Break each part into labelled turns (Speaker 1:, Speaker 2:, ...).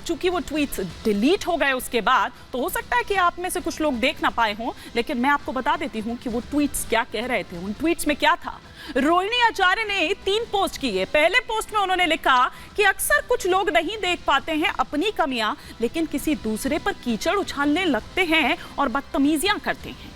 Speaker 1: चूंकि वो tweets delete हो गए उसके बाद, तो हो सकता है कि आप में से कुछ लोग देख ना पाए हों, लेकिन मैं आपको बता देती हूं कि वो ट्वीट्स क्या कह रहे थे। उन ट्वीट्स में क्या था? रोहिणी आचार्य ने 3 पोस्ट किए। पहले पोस्ट में उन्होंने लिखा कि अक्सर कुछ लोग नहीं देख पाते हैं अपनी कमियां, लेकिन किसी दूसरे पर कीचड़ उछालने लगते हैं और बदतमीजियां करते हैं।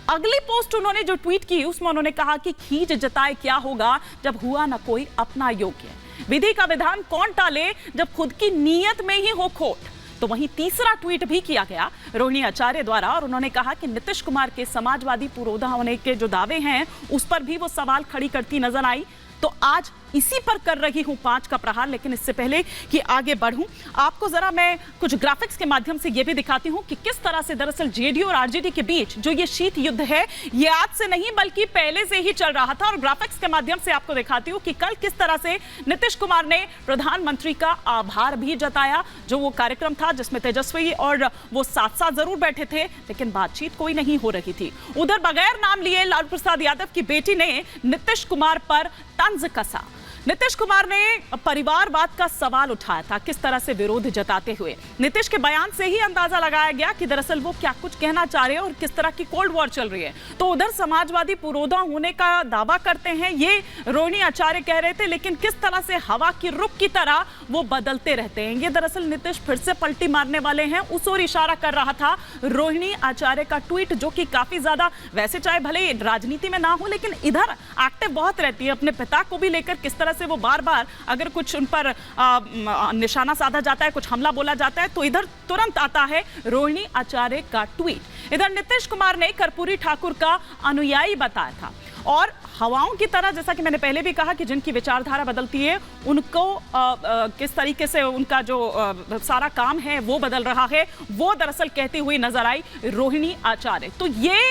Speaker 1: अगली पोस्ट उन्होंने जो ट्वीट की उसमें उन्होंने कहा कि खींच जताए क्या होगा जब हुआ ना कोई अपना योग्य। विधि का विधान कौन टाले जब खुद की नीयत में ही हो खोट। तो वहीं तीसरा ट्वीट भी किया गया रोहिणी आचार्य द्वारा, और उन्होंने कहा कि नीतीश कुमार के समाजवादी पुरोधा होने के जो दावे हैं उस पर भी वो सवाल खड़ी करती नजर आई। तो आज इसी पर कर रही हूं 5 का प्रहार, लेकिन इससे पहले कि आगे बढ़ूं, आपको जरा मैं कुछ ग्राफिक्स के माध्यम से यह भी दिखाती हूं कि किस तरह से दरअसल जेडीयू और आरजेडी के बीच जो ये शीत युद्ध है ये आज से नहीं बल्कि पहले से ही चल रहा था। और ग्राफिक्स के माध्यम से आपको दिखाती हूं कि कल किस तरह से नीतीश कुमार ने प्रधानमंत्री का आभार भी जताया। जो वो कार्यक्रम था जिसमें तेजस्वी और वो साथ साथ जरूर बैठे थे, लेकिन बातचीत कोई नहीं हो रही थी। उधर बगैर नाम लिए लालू प्रसाद यादव की बेटी ने नीतीश कुमार पर तंज कसा। नीतीश कुमार ने परिवारवाद का सवाल उठाया था, किस तरह से विरोध जताते हुए। नीतीश के बयान से ही अंदाजा लगाया गया कि दरअसल वो क्या कुछ कहना चाह रहे हैं और किस तरह की कोल्ड वॉर चल रही है। तो उधर समाजवादी पुरोधा होने का दावा करते हैं ये रोहिणी आचार्य कह रहे थे, लेकिन किस तरह से हवा की रुख की तरह वो बदलते रहते हैं। ये दरअसल नीतीश फिर से पलटी मारने वाले हैं, उस ओर इशारा कर रहा था रोहिणी आचार्य का ट्वीट, जो कि काफी ज्यादा, वैसे चाहे भले राजनीति में ना हो लेकिन इधर एक्टिव बहुत रहती है अपने पिता को भी लेकर। किस तरह से वो बार बार अगर कुछ उन पर निशाना साधा जाता है, कुछ हमला बोला जाता है, तो इधर तुरंत आता है रोहिणी आचार्य का ट्वीट। इधर नीतीश कुमार ने कर्पूरी ठाकुर का अनुयायी बताया था, और हवाओं की तरह, जैसा कि मैंने पहले भी कहा कि जिनकी विचारधारा बदलती है उनको किस तरीके से उनका जो सारा काम है वो बदल रहा है, वो दरअसल कहती हुई नजर आई रोहिणी आचार्य। तो ये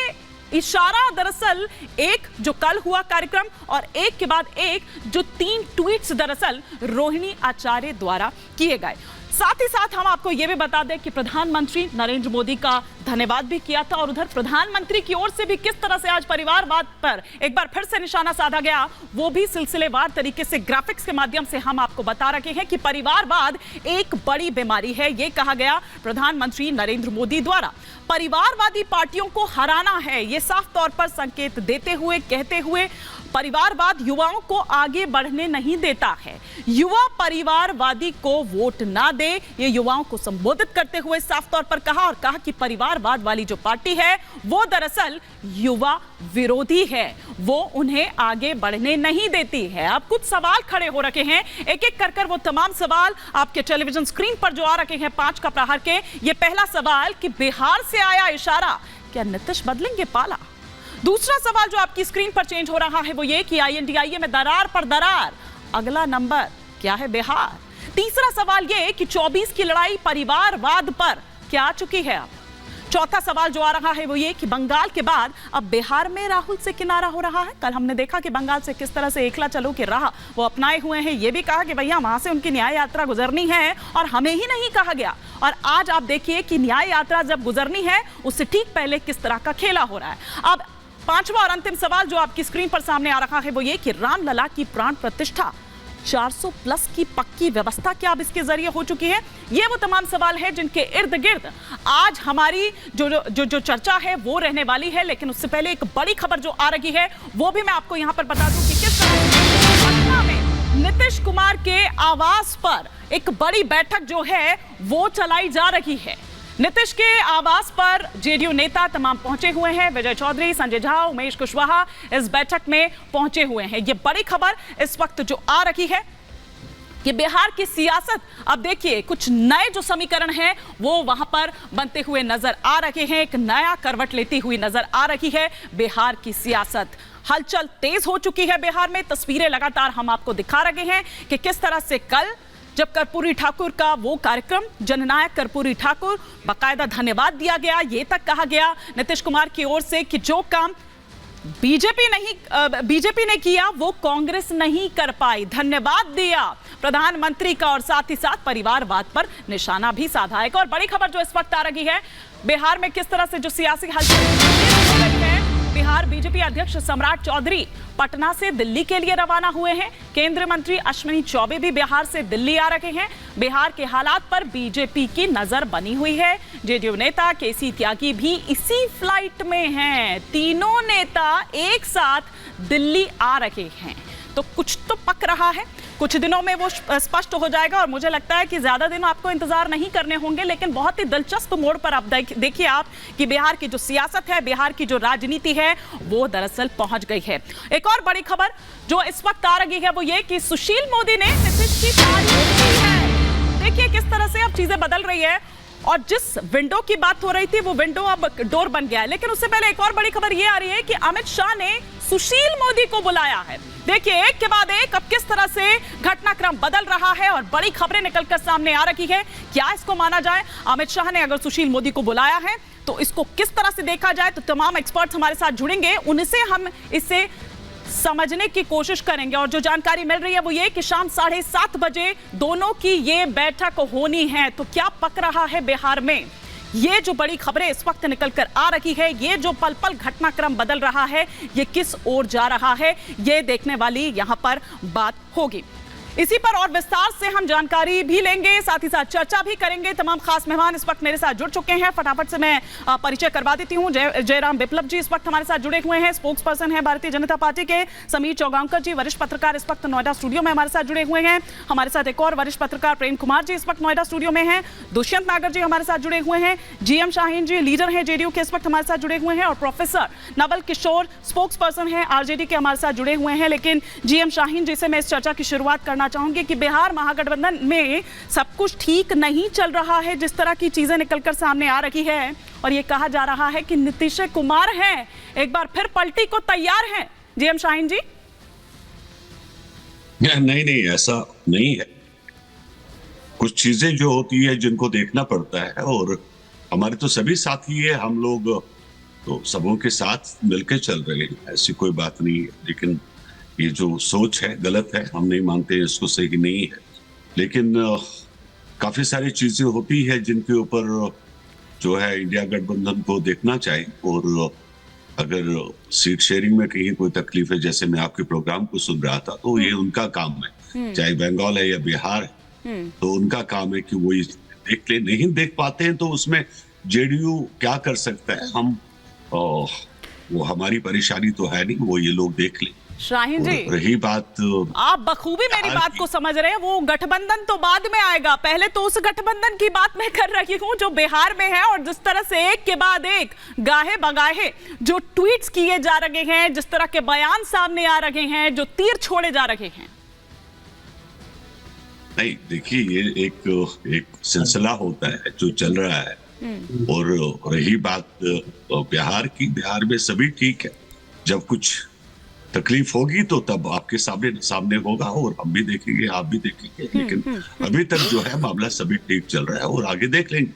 Speaker 1: इशारा दरअसल एक जो कल हुआ कार्यक्रम और एक के बाद एक जो 3 ट्वीट्स दरअसल रोहिणी आचार्य द्वारा किए गए। साथ ही साथ हम आपको यह भी बता दें कि प्रधानमंत्री नरेंद्र मोदी का धन्यवाद भी किया था, और उधर प्रधानमंत्री की ओर से भी किस तरह से आज परिवारवाद पर एक बार फिर से निशाना साधा गया, वो भी सिलसिलेवार तरीके से ग्राफिक्स के माध्यम से हम आपको बता रखे हैं कि परिवारवाद एक बड़ी बीमारी है। ये कहा गया प्रधानमंत्री नरेंद्र मोदी द्वारा। परिवारवादी पार्टियों को हराना है, ये साफ तौर पर संकेत देते हुए, कहते हुए परिवारवाद युवाओं को आगे बढ़ने नहीं देता है। युवा परिवारवादी को वोट ना दे, ये युवाओं को संबोधित करते हुए साफ तौर पर कहा, और कहा कि परिवारवाद वाली जो पार्टी है वो दरअसल युवा विरोधी है, वो उन्हें आगे बढ़ने नहीं देती है। अब कुछ सवाल खड़े हो रखे हैं, एक एक कर वो तमाम सवाल आपके टेलीविजन स्क्रीन पर जो आ रखे हैं 5 का प्रहार के। ये पहला सवाल कि बिहार से आया इशारा, क्या नीतीश बदलेंगे पाला? दूसरा सवाल जो आपकी स्क्रीन पर चेंज हो रहा है वो ये कि INDIA में दरार पर दरार, अगला नंबर क्या है बिहार? तीसरा सवाल ये कि 24 की लड़ाई परिवारवाद पर क्या आ चुकी है अब? चौथा सवाल जो आ रहा है वो ये कि बंगाल के बाद अब बिहार में राहुल से किनारा हो रहा है। कल हमने देखा कि बंगाल से किस तरह से एकला चलो की राह वो अपनाए हुए हैं। ये भी कहा कि भैया वहां से उनकी न्याय यात्रा गुजरनी है और हमें ही नहीं कहा गया। और आज आप देखिए कि न्याय यात्रा जब गुजरनी है उससे ठीक पहले किस तरह का खेला हो रहा है। अब 5वां और अंतिम सवाल जो आपकी स्क्रीन पर सामने आ रहा है वो ये कि रामलला की प्राण प्रतिष्ठा 400 प्लस की पक्की व्यवस्था क्या अब इसके जरिए हो चुकी है? ये वो तमाम सवाल है जिनके इर्द गिर्द आज हमारी जो चर्चा है वो रहने वाली है। लेकिन उससे पहले एक बड़ी खबर जो आ रही है वो भी मैं आपको यहां पर बता दूं कि किस तरह से पटना में नीतीश कुमार के आवास पर एक बड़ी बैठक जो है वो चलाई जा रही है। नीतीश के आवास पर जेडीयू नेता तमाम पहुंचे हुए हैं। विजय चौधरी, संजय झा, उमेश कुशवाहा इस बैठक में पहुंचे हुए हैं। ये बड़ी खबर इस वक्त जो आ रही है कि बिहार की सियासत, अब देखिए कुछ नए जो समीकरण हैं वो वहां पर बनते हुए नजर आ रहे हैं। एक नया करवट लेती हुई नजर आ रही है बिहार की सियासत। हलचल तेज हो चुकी है बिहार में। तस्वीरें लगातार हम आपको दिखा रहे हैं कि किस तरह से कल जब कर्पूरी ठाकुर का वो कार्यक्रम, जननायक कर्पूरी ठाकुर, बाकायदा धन्यवाद दिया गया। ये तक कहा गया नीतीश कुमार की ओर से कि जो काम बीजेपी ने किया वो कांग्रेस नहीं कर पाई। धन्यवाद दिया प्रधानमंत्री का और साथ ही साथ परिवारवाद पर निशाना भी साधा। एक और बड़ी खबर जो इस वक्त आ रही है, बिहार में किस तरह से जो सियासी हलचल है बिहार बीजेपी अध्यक्ष सम्राट चौधरी पटना से दिल्ली के लिए रवाना हुए हैं। केंद्रीय मंत्री अश्विनी चौबे भी बिहार से दिल्ली आ रहे हैं। बिहार के हालात पर बीजेपी की नजर बनी हुई है। जेडीयू नेता केसी त्यागी भी इसी फ्लाइट में हैं। तीनों नेता एक साथ दिल्ली आ रहे हैं, तो कुछ तो पक रहा है। कुछ दिनों में वो स्पष्ट हो जाएगा और मुझे लगता है कि ज्यादा दिन आपको इंतजार नहीं करने होंगे। लेकिन बहुत ही दिलचस्प मोड़ पर आप देखिए आप कि बिहार की जो सियासत है, बिहार की जो राजनीति है, वो दरअसल पहुंच गई है। एक और बड़ी खबर जो इस वक्त आ रही है वो ये कि सुशील मोदी ने नीतीश की तारीफ की है। देखिए किस तरह से अब चीजें बदल रही है और जिस विंडो की बात हो रही थी वो विंडो अब डोर बन गया है। लेकिन उससे पहले एक और बड़ी खबर ये आ रही है कि अमित शाह ने सुशील मोदी को बुलाया है। देखिए एक के बाद एक अब किस तरह से घटनाक्रम बदल रहा है और बड़ी खबरें निकलकर सामने आ रही है। क्या इसको माना जाए, अमित शाह ने अगर सुशील मोदी को बुलाया है तो इसको किस तरह से देखा जाए, तो तमाम एक्सपर्ट्स हमारे साथ जुड़ेंगे, उनसे हम इसे समझने की कोशिश करेंगे। और जो जानकारी मिल रही है वो ये कि शाम 7:30 बजे दोनों की ये बैठक होनी है। तो क्या पक रहा है बिहार में, ये जो बड़ी खबरें इस वक्त निकलकर आ रही है, ये जो पल पल घटनाक्रम बदल रहा है, ये किस ओर जा रहा है, ये देखने वाली यहां पर बात होगी। इसी पर और विस्तार से हम जानकारी भी लेंगे, साथ ही साथ चर्चा भी करेंगे। तमाम खास मेहमान इस वक्त मेरे साथ जुड़ चुके हैं। फटाफट से मैं परिचय करवा देती हूं। जयराम विप्लव जी इस वक्त हमारे साथ जुड़े हुए हैं, स्पोक्स पर्सन है भारतीय जनता पार्टी के। समीर चौगांवकर जी वरिष्ठ पत्रकार इस वक्त नोएडा स्टूडियो में हमारे साथ जुड़े हुए हैं। हमारे साथ एक और वरिष्ठ पत्रकार प्रेम कुमार जी इस वक्त नोएडा स्टूडियो में हैं। दुष्यंत नागर जी हमारे साथ जुड़े हुए हैं। जीएम शाहीन जी लीडर हैं जेडीयू के, इस वक्त हमारे साथ जुड़े हुए हैं। और professor Naval Kishore spokes person है आरजेडी के, हमारे साथ जुड़े हुए हैं। लेकिन जीएम शाहीन जी से मैं इस चर्चा की शुरुआत करना चाहूंगी कि बिहार महागठबंधन में सब कुछ ठीक नहीं चल रहा है, जिस तरह की चीजें निकलकर सामने आ रही है और ये कहा जा रहा है कि नीतीश कुमार हैं एक बार फिर पलटी को तैयार हैं। जीएम शाहीन जी।
Speaker 2: नहीं, ऐसा नहीं है। कुछ चीजें जो होती है जिनको देखना पड़ता है, और हमारे तो सभी साथी है, हम लोग तो सबों के साथ मिलकर चल रहे हैं, ऐसी कोई बात नहीं है। लेकिन ये जो सोच है गलत है, हम नहीं मानते इसको, सही नहीं है। लेकिन काफी सारी चीजें होती है जिनके ऊपर जो है इंडिया गठबंधन को देखना चाहिए। और अगर सीट शेयरिंग में कहीं कोई तकलीफ है, जैसे मैं आपके प्रोग्राम को सुन रहा था, तो ये उनका काम है, चाहे बंगाल है या बिहार है, तो उनका काम है कि वो देख ले। नहीं देख पाते हैं तो उसमें जेडीयू क्या कर सकता है, हम वो हमारी परेशानी तो है नहीं, वो ये लोग देख ले।
Speaker 1: शाहीन जी
Speaker 2: रही बात,
Speaker 1: आप बखूबी मेरी बात को समझ रहे हैं। वो गठबंधन तो बाद में आएगा, पहले तो उस गठबंधन की बात मैं कर रही हूं जो बिहार में है। और जिस तरह से एक के बाद एक गाहे बगाहे जो ट्वीट्स किए जा रहे हैं, जिस तरह के बयान सामने आ रहे हैं, जो तीर छोड़े जा रहे हैं।
Speaker 2: नहीं देखिए, ये एक सिलसिला होता है जो चल रहा है। और रही बात बिहार की, बिहार में सभी ठीक है। जब कुछ तकलीफ होगी तो तब आपके सामने होगा और हम भी देखेंगे, आप भी देखेंगे। लेकिन अभी तक जो है मामला सभी ठीक चल रहा है और आगे देख लेंगे।